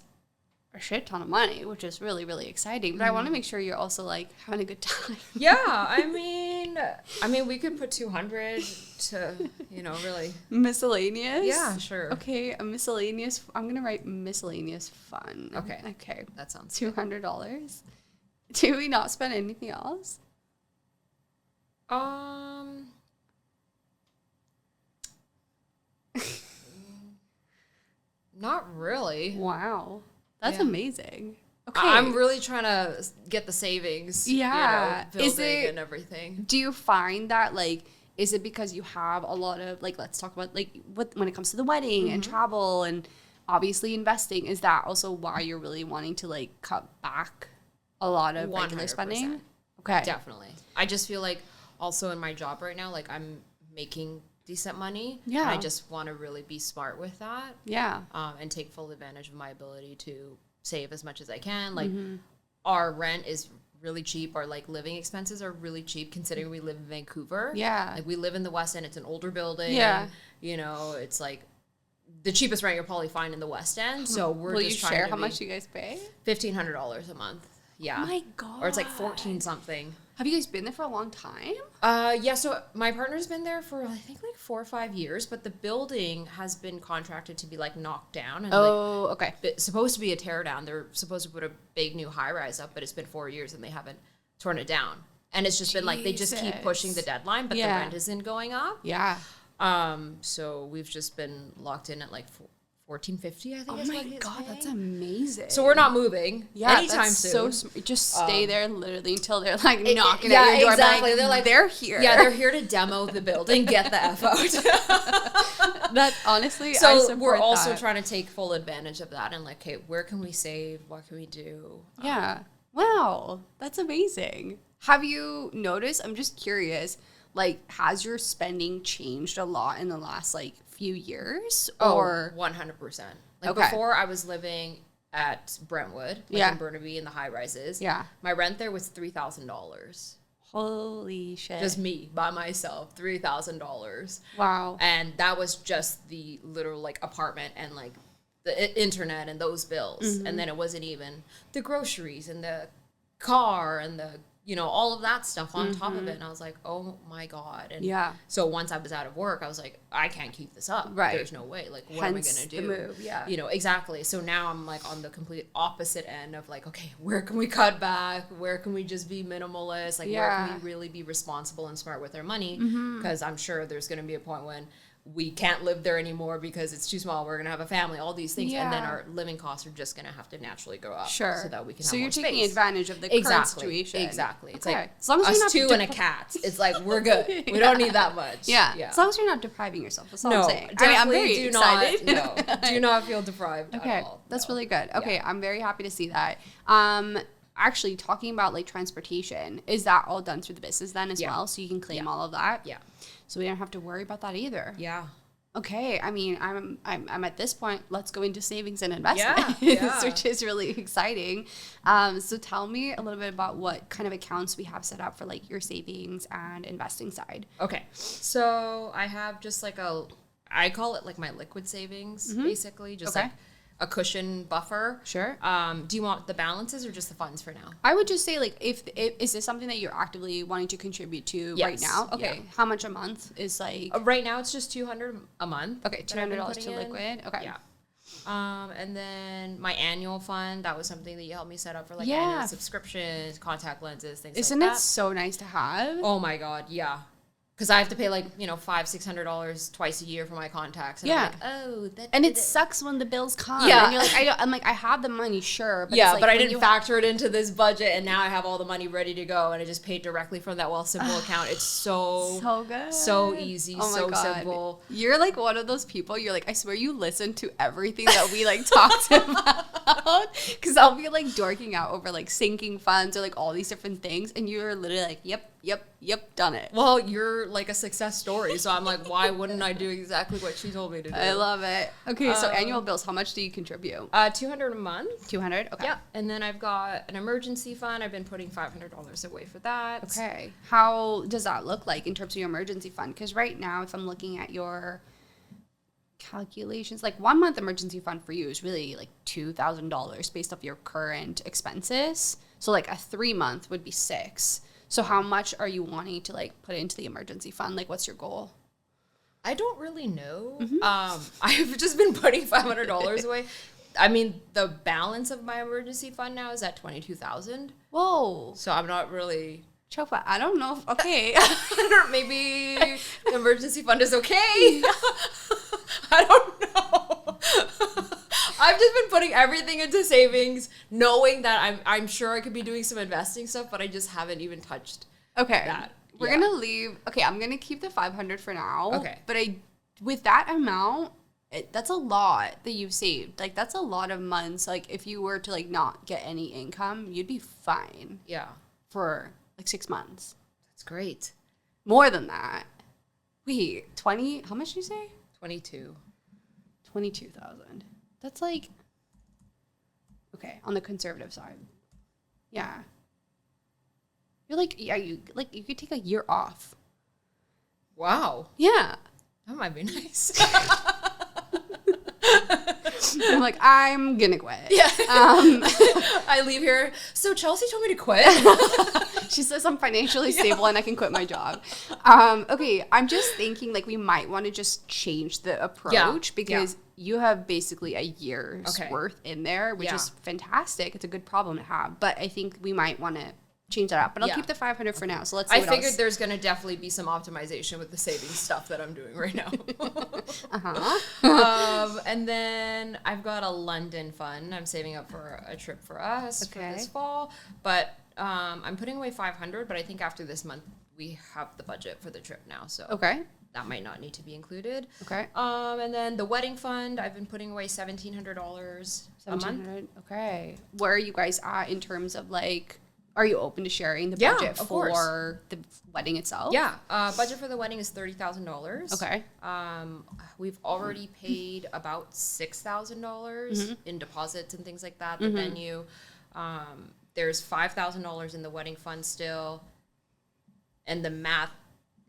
a shit ton of money, which is really, really exciting. But I want to make sure you're also like having a good time. Yeah, I mean, we could put 200 to, really Miscellaneous. Yeah, sure. Okay, a miscellaneous. I'm gonna write miscellaneous fun. Okay, that sounds $200. Do we not spend anything else? Not really. Wow, that's amazing. Okay, I'm really trying to get the savings. Building and everything. Do you find that like? Is it because you have a lot of like? Let's talk about like when it comes to the wedding and travel and obviously investing. Is that also why you're really wanting to like cut back a lot of regular spending? Okay, definitely. I just feel like also in my job right now, like I'm making decent money. Yeah. And I just want to really be smart with that. Yeah. And take full advantage of my ability to save as much as I can. Like our rent is really cheap. Our like living expenses are really cheap considering we live in Vancouver. Yeah. Like we live in the West End. It's an older building. Yeah. It's like the cheapest rent you'll probably find in the West End. So we're Will just you share how much you guys pay? $1,500 a month. Yeah. Oh my God. Or it's like 14 something. Have you guys been there for a long time? Yeah, so my partner's been there for I think like 4 or 5 years, but the building has been contracted to be like knocked down and okay. It's supposed to be a tear down. They're supposed to put a big new high rise up, but it's been 4 years and they haven't torn it down. And it's just been like they just keep pushing the deadline, but the rent isn't going up. Yeah. So we've just been locked in at like $1,450, I think. Oh my God, that's amazing. So we're not moving anytime soon. Just stay there literally until they're like knocking at your door. Exactly. Like, they're here. Yeah, they're here to demo the building. Get the F out. That's honestly, so we're also trying to take full advantage of that and like, okay, where can we save? What can we do? Yeah. Wow, that's amazing. Have you noticed? I'm just curious. Like, has your spending changed a lot in the last like few years? Or 100%. Like before, I was living at Brentwood, like in Burnaby in the high rises. Yeah. My rent there was $3,000. Holy shit. Just me by myself, $3,000. Wow. And that was just the literal like apartment and like the internet and those bills. And then it wasn't even the groceries and the car and the all of that stuff on top of it. And I was like, oh my God. And so once I was out of work, I was like, I can't keep this up. Right. There's no way. Like, what am I going to do? The move, yeah. Exactly. So now I'm like on the complete opposite end of like, okay, where can we cut back? Where can we just be minimalist? Like, where can we really be responsible and smart with our money? Because I'm sure there's going to be a point when we can't live there anymore because it's too small. We're going to have a family, all these things. And then our living costs are just going to have to naturally go up. Sure. So that we can have So more you're space. taking advantage of the current situation. Exactly. It's Okay. like as long as us you're not two and a cat. It's like, we're good. We don't need that much. Yeah. As long as you're not depriving yourself. That's all I'm saying. I'm very excited. Do not feel deprived at all. That's really good. Okay. Yeah. I'm very happy to see that. Actually, talking about like transportation, is that all done through the business then as well? So you can claim all of that? Yeah. So we don't have to worry about that either. Yeah. Okay, I mean, I'm at this point. Let's go into savings and investments, which is really exciting. So tell me a little bit about what kind of accounts we have set up for like your savings and investing side. Okay, so I have just like I call it like my liquid savings, basically, just like a cushion buffer. Sure. Do you want the balances or just the funds for now? I would just say, like, if is this something that you're actively wanting to contribute to right now? Okay. Yeah. How much a month is like? Right now it's just $200 a month. Okay, $200 to liquid. Okay. Yeah. And then my annual fund, that was something that you helped me set up for like annual subscriptions, contact lenses, things like that. Isn't it so nice to have? Oh my God, yeah. Because I have to pay like, $500-$600 twice a year for my contacts. And I'm like, oh, and it sucks when the bills come. Yeah. And you're like, I'm like, I have the money, sure. But yeah, but I didn't factor it into this budget, and now I have all the money ready to go, and I just paid directly from that Wealthsimple account. It's so good. So easy, so simple. You're like one of those people, you're like, I swear you listen to everything that we like talked about. Because I'll be like dorking out over like sinking funds or like all these different things, and you're literally like, yep, done it. Well, you're like a success story, so I'm like, why wouldn't I do exactly what she told me to do? I love it. Okay, so annual bills, how much do you contribute? $200 a month. 200. Okay. Yeah, and then I've got an emergency fund. I've been putting $500 away for that. Okay. How does that look like in terms of your emergency fund? Because right now, if I'm looking at your calculations, like 1 month emergency fund for you is really like $2,000 based off your current expenses. So like a 3 month would be $6,000. So how much are you wanting to like put into the emergency fund? Like, what's your goal? I don't really know. I've just been putting $500 away. I mean, the balance of my emergency fund now is at $22,000. Whoa. So I'm not really. Chaufa, I don't know. Okay. Maybe the emergency fund is okay. I don't know. I've just been putting everything into savings, knowing that I'm sure I could be doing some investing stuff, but I just haven't even touched that. We're going to leave. Okay, I'm going to keep the 500 for now. Okay. But with that amount, that's a lot that you've saved. Like, that's a lot of months. Like, if you were to, like, not get any income, you'd be fine. Yeah. For, like, 6 months. That's great. More than that. Wait, 20? How much did you say? 22. 22,000. That's like, okay, on the conservative side. Yeah. You're like, you could take a year off. Wow. Yeah. That might be nice. I'm like, I'm gonna quit. Yeah. I leave here. So Chelsea told me to quit. She says I'm financially stable and I can quit my job. Okay, I'm just thinking like we might want to just change the approach because you have basically a year's worth in there, which is fantastic. It's a good problem to have. But I think we might want to change that up. But I'll keep the 500 for now. So let's see I figured there's going to definitely be some optimization with the savings stuff that I'm doing right now. And then I've got a London fund. I'm saving up for a trip for us for this fall. But I'm putting away 500, but I think after this month we have the budget for the trip now. So that might not need to be included. Okay. And then the wedding fund, I've been putting away $1,700 a month. Okay. Where are you guys at in terms of like, are you open to sharing the budget for the wedding itself? Yeah. Budget for the wedding is $30,000. Okay. We've already paid about $6,000 in deposits and things like that. The venue. There's $5,000 in the wedding fund still. And the math,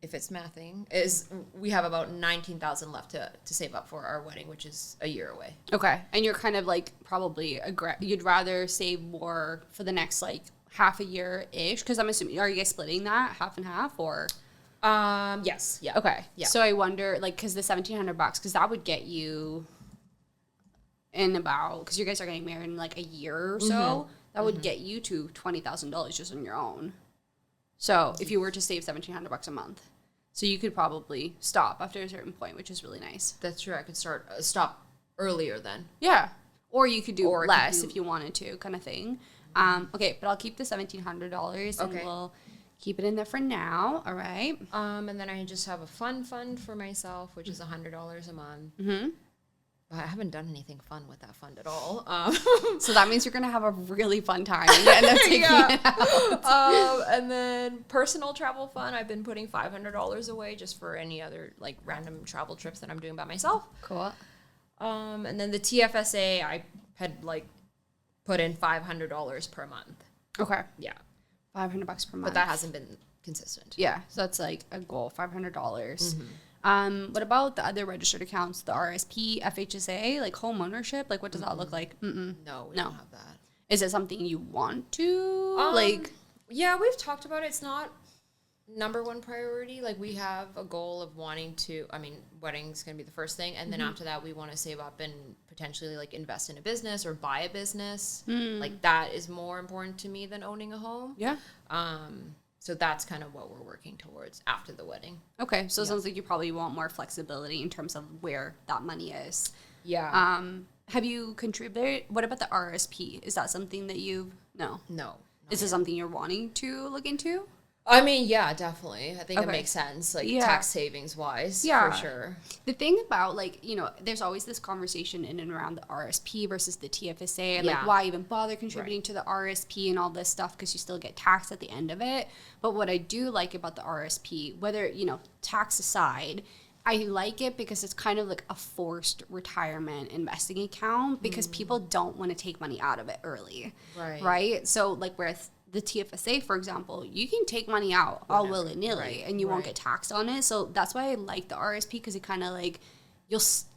if it's mathing, is we have about $19,000 left to save up for our wedding, which is a year away. Okay. And you're kind of like probably you'd rather save more for the next like half a year-ish? Because I'm assuming, are you guys splitting that half and half or? Yes. Yeah. Okay. Yeah. So I wonder, like, because the $1,700, because that would get you in about, because you guys are getting married in like a year or so, that would get you to $20,000 just on your own. So if you were to save $1,700 a month, so you could probably stop after a certain point, which is really nice. That's true. I could stop earlier then. Yeah. Or you could do less if you wanted to, kind of thing. Okay, but I'll keep the $1,700 and we'll keep it in there for now. All right. And then I just have a fun fund for myself, which is $100 a month. But I haven't done anything fun with that fund at all. So that means you're gonna have a really fun time and you end up taking it out. And then personal travel fund, I've been putting $500 away just for any other like random travel trips that I'm doing by myself. Cool. And then the TFSA, I had like put in $500 per month. Okay. Yeah. $500 per month. But that hasn't been consistent. Yeah. So that's like a goal, $500. What about the other registered accounts, the RSP, FHSA, like home ownership? Like, what does that look like? No, we don't have that. Is it something you want to Yeah, we've talked about it. It's not number one priority. Like, we have a goal of wanting to, I mean, wedding's going to be the first thing. And then after that, we want to save up and potentially like invest in a business or buy a business. Like, that is more important to me than owning a home. Yeah. So that's kind of what we're working towards after the wedding. Okay. So it sounds like you probably want more flexibility in terms of where that money is. Yeah. Have you contributed? What about the RSP? Is that something that No. Is it something you're wanting to look into? I mean, yeah, definitely. I think it makes sense, like tax savings wise, for sure. The thing about, like, you know, there's always this conversation in and around the RSP versus the TFSA and like why even bother contributing to the RSP and all this stuff because you still get taxed at the end of it. But what I do like about the RSP, whether, you know, tax aside, I like it because it's kind of like a forced retirement investing account because people don't want to take money out of it early. Right? So like with the TFSA, for example, you can take money out all willy-nilly and you won't get taxed on it. So that's why I like the RSP because it kind of like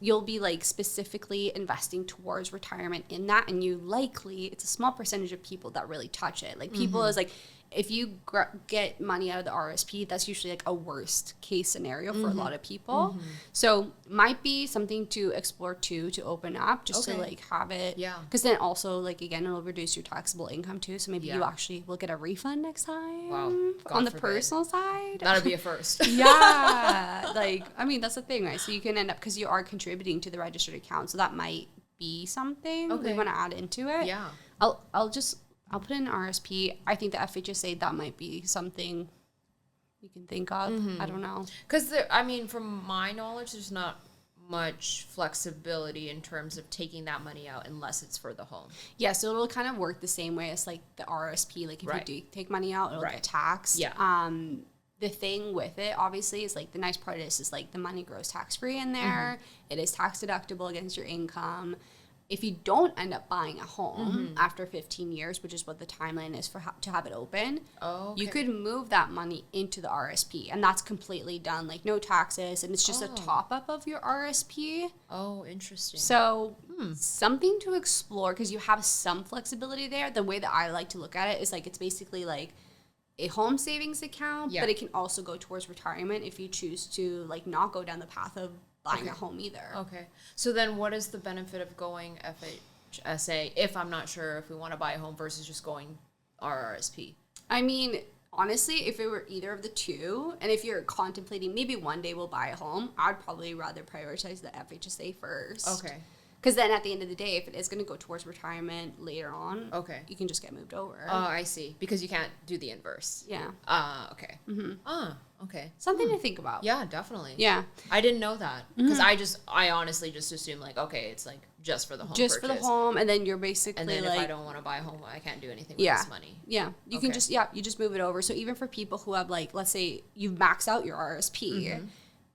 you'll be like specifically investing towards retirement in that, and you likely, it's a small percentage of people that really touch it. Like people is like, if you get money out of the RSP, that's usually like a worst case scenario for a lot of people. So might be something to explore too, to open up, just to like have it. Yeah. Because then also like, again, it'll reduce your taxable income too. So maybe you actually will get a refund next time. Wow. On the personal side. That'll be a first. Yeah. Like, I mean, that's the thing, right? So you can end up, because you are contributing to the registered account. So that might be something we want to add into it. Yeah. I'll put in RSP. I think the FHSA, that might be something you can think of. I don't know. Because, I mean, from my knowledge, there's not much flexibility in terms of taking that money out unless it's for the home. Yeah, so it'll kind of work the same way as like the RSP. Like if you do take money out, it'll get taxed. Yeah. The thing with it, obviously, is like the nice part is like the money grows tax-free in there. It is tax deductible against your income. If you don't end up buying a home after 15 years, which is what the timeline is for to have it open, you could move that money into the RSP. And that's completely done, like no taxes. And it's just a top-up of your RSP. Oh, interesting. So something to explore because you have some flexibility there. The way that I like to look at it is like it's basically like a home savings account, but it can also go towards retirement if you choose to like not go down the path of buying a home either. Okay. So then what is the benefit of going FHSA if I'm not sure if we want to buy a home versus just going RRSP? I mean, honestly, if it were either of the two, and if you're contemplating maybe one day we'll buy a home, I'd probably rather prioritize the FHSA first. Okay. Because then at the end of the day, if it is going to go towards retirement later on, you can just get moved over. Oh, I see. Because you can't do the inverse. Yeah. Okay. Okay. Something to think about. Yeah, definitely. Yeah. I didn't know that. Because I honestly just assumed like, okay, it's like just for the home Just purchase. for the home, and then you're basically and then like, if I don't want to buy a home, I can't do anything with this money. Yeah. You can just, you just move it over. So even for people who have like, let's say you've maxed out your RSP,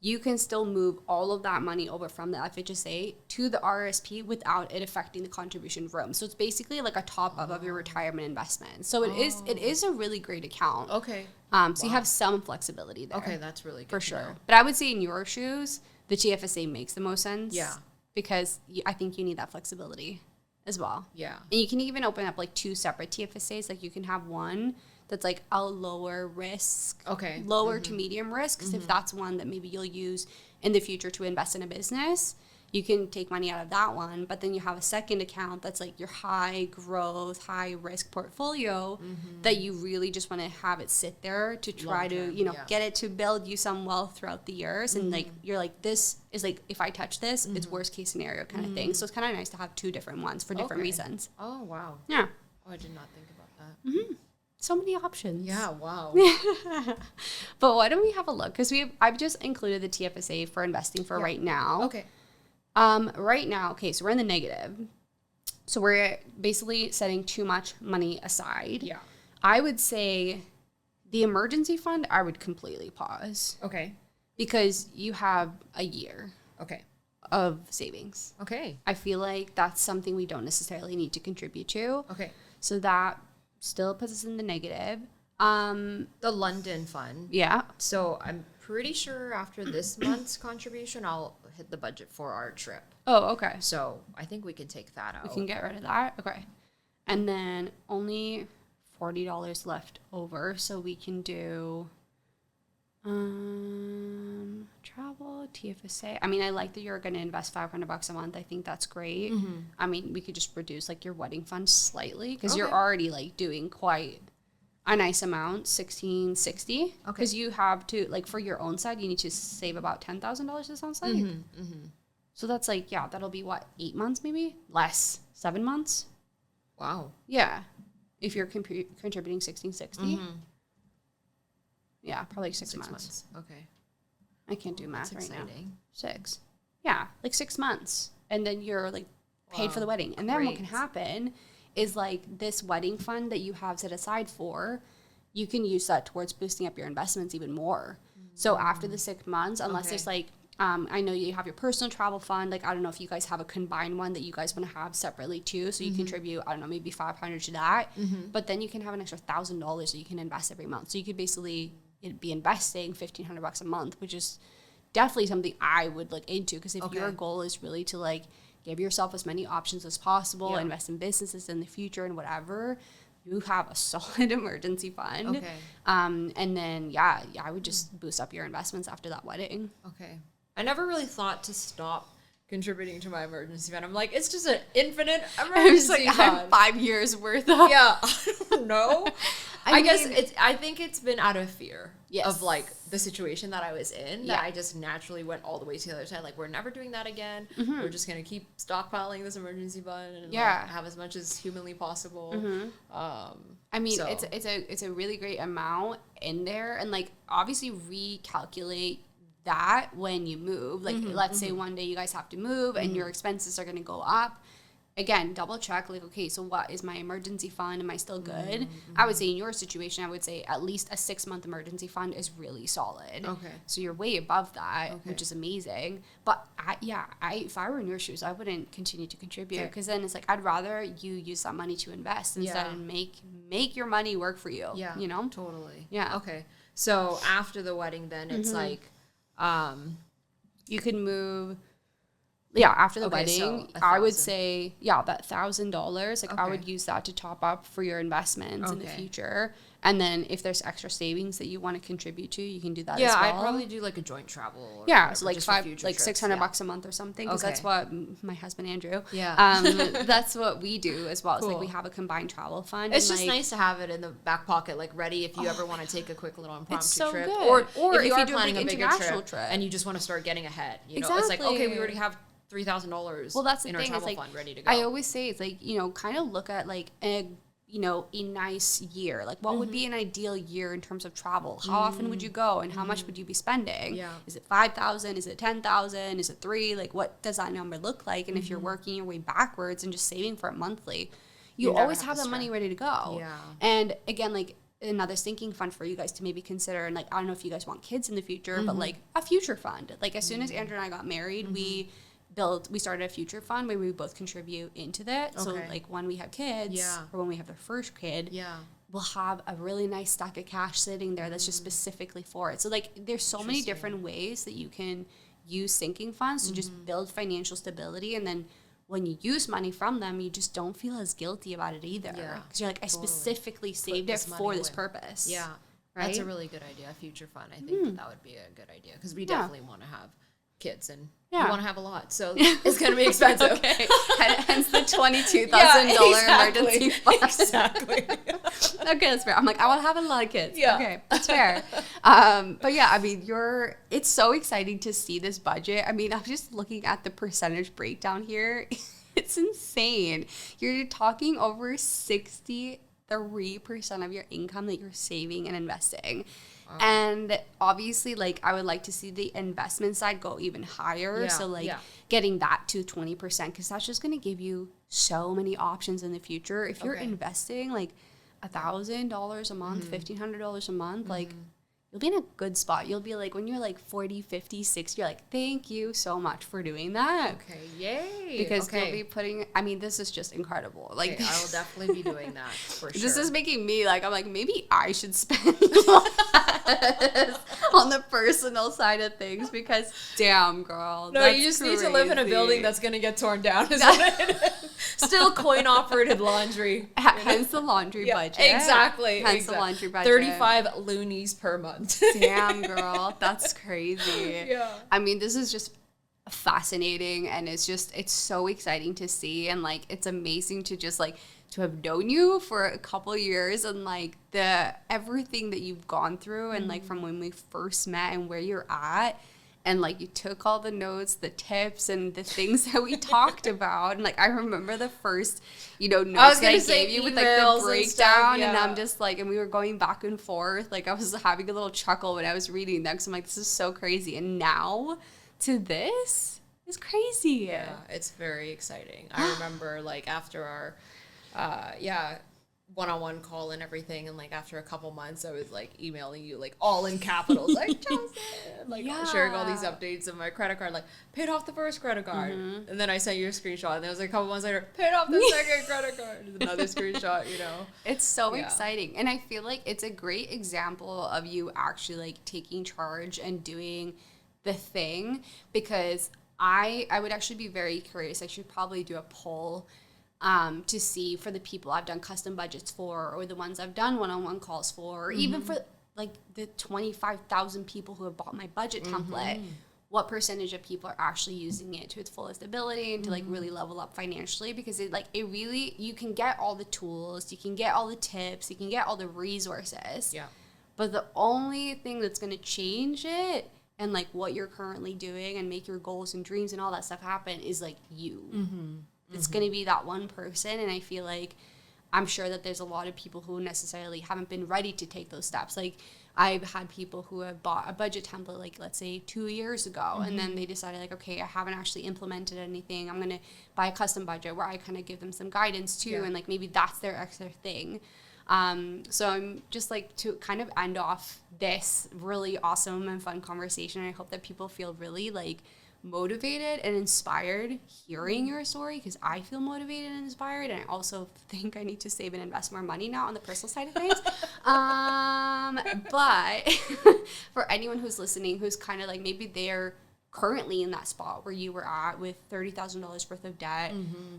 you can still move all of that money over from the FHSA to the RSP without it affecting the contribution room. So it's basically like a top up of your retirement investment. So it is a really great account. Okay. So you have some flexibility there. Okay, that's really good for sure. But I would say in your shoes, the TFSA makes the most sense. Yeah. Because I think you need that flexibility as well. Yeah. And you can even open up like two separate TFSAs. Like you can have one that's like a lower risk, lower to medium risk. Because if that's one that maybe you'll use in the future to invest in a business, you can take money out of that one. But then you have a second account that's like your high growth, high risk portfolio that you really just want to have it sit there to try to, get it to build you some wealth throughout the years. And like, you're like, this is like, if I touch this, it's worst case scenario kind of thing. So it's kind of nice to have two different ones for different reasons. Oh, wow. Yeah. Oh, I did not think about that. So many options. Yeah, wow. But why don't we have a look? Because I've just included the TFSA for investing for right now. Okay. Right now, so we're in the negative. So we're basically setting too much money aside. Yeah. I would say the emergency fund, I would completely pause. Okay. Because you have a year. Okay. Of savings. Okay. I feel like that's something we don't necessarily need to contribute to. Okay. So that still puts us in the negative. The London fund. Yeah. So I'm pretty sure after this month's contribution, I'll hit the budget for our trip. Oh, okay. So I think we can take that out. We can get rid of that. Okay. And then only $40 left over, so we can do travel, TFSA. I mean, I like that you're going to invest $500 a month. I think that's great. I mean, we could just reduce like your wedding fund slightly because you're already like doing quite a nice amount, $1,660. Okay. Because you have to, like, for your own side, you need to save about $10,000, it sounds like. So that's like, yeah, that'll be what, 8 months maybe? Less, 7 months? Wow. Yeah. If you're contributing $1,660. Yeah, probably 6 months. Okay. I can't do math That's right now. exciting. 6. Yeah, like 6 months. And then you're like paid for the wedding. And then what can happen is like this wedding fund that you have set aside for, you can use that towards boosting up your investments even more. So after the 6 months, unless there's like, I know you have your personal travel fund. Like, I don't know if you guys have a combined one that you guys want to have separately too. So you contribute, I don't know, maybe $500 to that. But then you can have an extra $1,000 that you can invest every month. So you could basically be investing $1,500 a month, which is definitely something I would look into. Because if your goal is really to like give yourself as many options as possible, invest in businesses in the future and whatever, you have a solid emergency fund. Okay. And then, I would just boost up your investments after that wedding. Okay. I never really thought to stop contributing to my emergency fund. I'm like, it's just an infinite emergency fund. I have 5 years worth of. Yeah, I don't know. I guess I think it's been out of fear of like the situation that I was in that I just naturally went all the way to the other side. Like, we're never doing that again. We're just gonna keep stockpiling this emergency fund and like, have as much as humanly possible. I mean, it's a really great amount in there, and like obviously recalculate that when you move. Like, let's say one day you guys have to move and your expenses are going to go up. Again, double check, like, okay, so what is my emergency fund? Am I still good? I would say in your situation, I would say at least a 6-month emergency fund is really solid. Okay. So you're way above that, which is amazing. But if I were in your shoes, I wouldn't continue to contribute, because then it's like, I'd rather you use that money to invest instead and make your money work for you. Yeah. You know? Totally. Yeah. Okay. So after the wedding, then it's like, you could move. Yeah, after the wedding, so I would say, that $1,000, like I would use that to top up for your investments in the future. And then if there's extra savings that you want to contribute to, you can do that as well. Yeah, I'd probably do like a joint travel. Or whatever, so like $600 a month or something, because that's what my husband Andrew. That's what we do as well. It's like we have a combined travel fund. It's just nice to have it in the back pocket, like ready if you ever want to take a quick little impromptu trip, good. or if you are planning a bigger trip and you just want to start getting ahead. You know, it's like, okay, we already have $3,000 well, that's the in thing, our travel like, fund ready to go. I always say it's like, kind of look at like a nice year. Like, what would be an ideal year in terms of travel? How often would you go, and how much would you be spending? Yeah. Is it 5,000? Is it 10,000? Is it 3? Like, what does that number look like? And if you're working your way backwards and just saving for it monthly, you always have that money ready to go. Yeah. And again, like, another sinking fund for you guys to maybe consider, and like, I don't know if you guys want kids in the future, but like a future fund. Like, as soon as Andrew and I got married, we started a future fund where we both contribute into that. So like, when we have kids or when we have their first kid, we'll have a really nice stack of cash sitting there that's just specifically for it. So like, there's so many different ways that you can use sinking funds to just build financial stability. And then when you use money from them, you just don't feel as guilty about it either. Because you're like, I specifically saved it for this purpose. Yeah. Right? That's a really good idea, a future fund. I think that would be a good idea, because we definitely want to have kids, and we want to have a lot, so it's going to be expensive. Okay. Hence the $22,000 emergency fund. Exactly. Okay, that's fair. I'm like, I want to have a lot of kids. Yeah. Okay, that's fair. But yeah, I mean, it's so exciting to see this budget. I mean, I'm just looking at the percentage breakdown here. It's insane. You're talking over 63% of your income that you're saving and investing. And obviously, like, I would like to see the investment side go even higher. So like getting that to 20%, because that's just going to give you so many options in the future. If you're investing like $1,000 a month, $1,500 a month, like, you'll be in a good spot. You'll be like, when you're like 40, 50, 60, you're like, thank you so much for doing that. Okay, yay. Because you'll be putting, I mean, this is just incredible. Like, okay, I will definitely be doing that for sure. This is making me like, I'm like, maybe I should spend less on the personal side of things because damn, girl. No, you just need to live in a building that's going to get torn down. Is what it is. Still coin operated laundry. Hence the laundry budget. Exactly. Hence the laundry budget. 35 loonies per month. Damn, girl. That's crazy. Yeah. I mean, this is just fascinating and it's so exciting to see and like it's amazing to just like to have known you for a couple of years and like the everything that you've gone through and like from when we first met and where you're at. And, like, you took all the notes, the tips, and the things that we talked about. And, like, I remember the first, notes that I gave you with, like, the breakdown. And I'm just, like, and we were going back and forth. Like, I was having a little chuckle when I was reading that because I'm like, this is so crazy. And now to this is crazy. Yeah, it's very exciting. I remember, like, after our, one-on-one call and everything, and like after a couple months I was like emailing you like all in capitals like Chaufa, like sharing all these updates of my credit card, like paid off the first credit card, and then I sent you a screenshot and it was like a couple months later, paid off the second credit card, another screenshot. It's so exciting, and I feel like it's a great example of you actually like taking charge and doing the thing, because I would actually be very curious. I should probably do a poll to see for the people I've done custom budgets for, or the ones I've done one-on-one calls for, or even for like the 25,000 people who have bought my budget template, what percentage of people are actually using it to its fullest ability and to like really level up financially, because it really, you can get all the tools, you can get all the tips, you can get all the resources. Yeah. But the only thing that's going to change it and like what you're currently doing and make your goals and dreams and all that stuff happen is like you. It's going to be that one person, and I feel like I'm sure that there's a lot of people who necessarily haven't been ready to take those steps. Like, I've had people who have bought a budget template, like, let's say 2 years ago, and then they decided, like, okay, I haven't actually implemented anything. I'm going to buy a custom budget where I kind of give them some guidance, too, and, like, maybe that's their extra thing. So I'm just, like, to kind of end off this really awesome and fun conversation, I hope that people feel really, like, motivated and inspired hearing your story, because I feel motivated and inspired, and I also think I need to save and invest more money now on the personal side of things. But for anyone who's listening who's kind of like maybe they're currently in that spot where you were at with $30,000 worth of debt,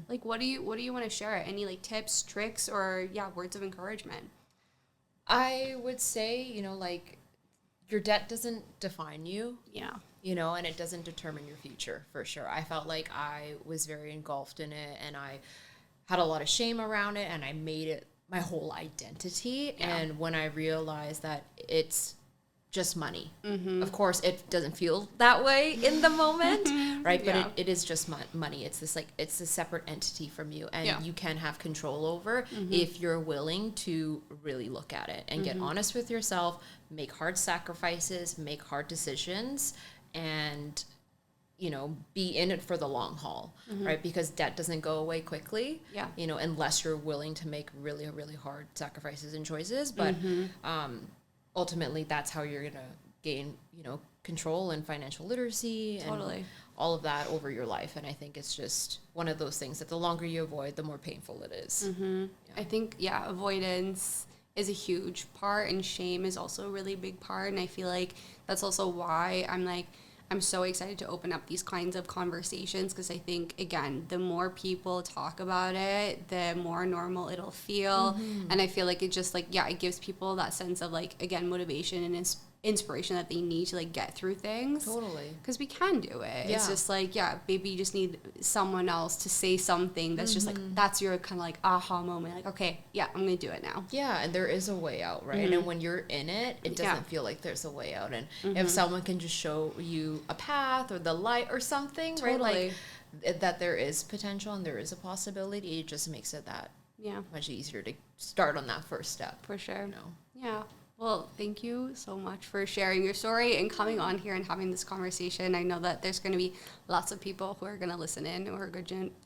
like what do you want to share? Any like tips, tricks, or words of encouragement? I would say, like, your debt doesn't define you. Yeah. And it doesn't determine your future, for sure. I felt like I was very engulfed in it, and I had a lot of shame around it, and I made it my whole identity. Yeah. And when I realized that it's just money, of course, it doesn't feel that way in the moment, right? But it is just money. It's this, like, it's a separate entity from you, and you can have control over if you're willing to really look at it and get honest with yourself, make hard sacrifices, make hard decisions, and be in it for the long haul, right? Because debt doesn't go away quickly, unless you're willing to make really, really hard sacrifices and choices. But ultimately, that's how you're gonna gain, control and financial literacy and all of that over your life. And I think it's just one of those things that the longer you avoid, the more painful it is. I think avoidance is a huge part, and shame is also a really big part. And I feel like that's also why I'm so excited to open up these kinds of conversations, because I think, again, the more people talk about it, the more normal it'll feel. And I feel like it just it gives people that sense of again, motivation and inspiration that they need to get through things. Totally. Because we can do it. Yeah. It's just maybe you just need someone else to say something that's just that's your kind of aha moment. Okay, I'm going to do it now. Yeah, and there is a way out, right? And when you're in it, it doesn't feel like there's a way out. And if someone can just show you a path or the light or something, right? That there is potential and there is a possibility, it just makes it that much easier to start on that first step. For sure. Yeah. Well, thank you so much for sharing your story and coming on here and having this conversation. I know that there's going to be lots of people who are going to listen in, who are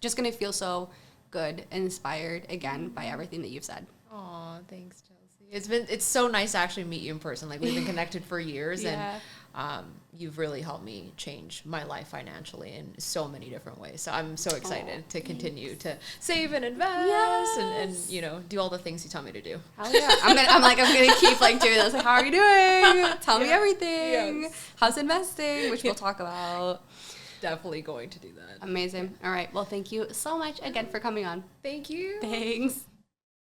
just going to feel so good and inspired, again, by everything that you've said. Aw, thanks, Chelsea. It's so nice to actually meet you in person. Like, we've been connected for years, Yeah. and you've really helped me change my life financially in so many different ways. So I'm so excited to continue to save and invest and you know, do all the things you tell me to do. Hell yeah. I'm gonna keep like doing this. Like, how are you doing? Tell me everything. Yes. How's investing? Which we'll talk about. Definitely going to do that. Amazing. All right. Well, thank you so much again for coming on. Thank you. Thanks.